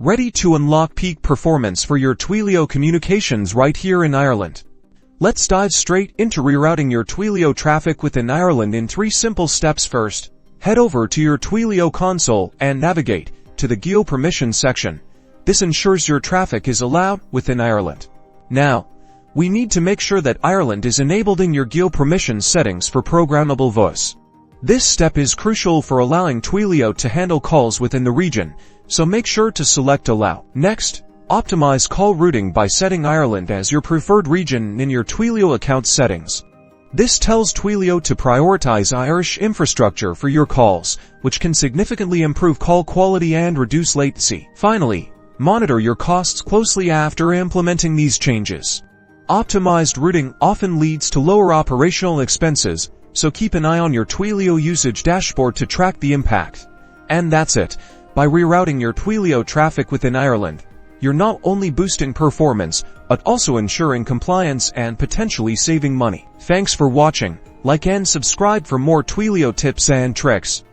ready to unlock peak performance for your Twilio communications right here in Ireland. Let's dive straight into rerouting your Twilio traffic within Ireland in 3 simple steps. First, head over to your Twilio console and navigate to the Geo Permissions section. This ensures your traffic is allowed within Ireland. Now, we need to make sure that Ireland is enabled in your Geo Permissions settings for Programmable Voice. This step is crucial for allowing Twilio to handle calls within the region, so make sure to select Allow. Next, optimize call routing by setting Ireland as your preferred region in your Twilio account settings. This tells Twilio to prioritize Irish infrastructure for your calls, which can significantly improve call quality and reduce latency. Finally, monitor your costs closely after implementing these changes. Optimized routing often leads to lower operational expenses, so keep an eye on your Twilio usage dashboard to track the impact. And that's it. By rerouting your Twilio traffic within Ireland, you're not only boosting performance, but also ensuring compliance and potentially saving money. Thanks for watching. Like and subscribe for more Twilio tips and tricks.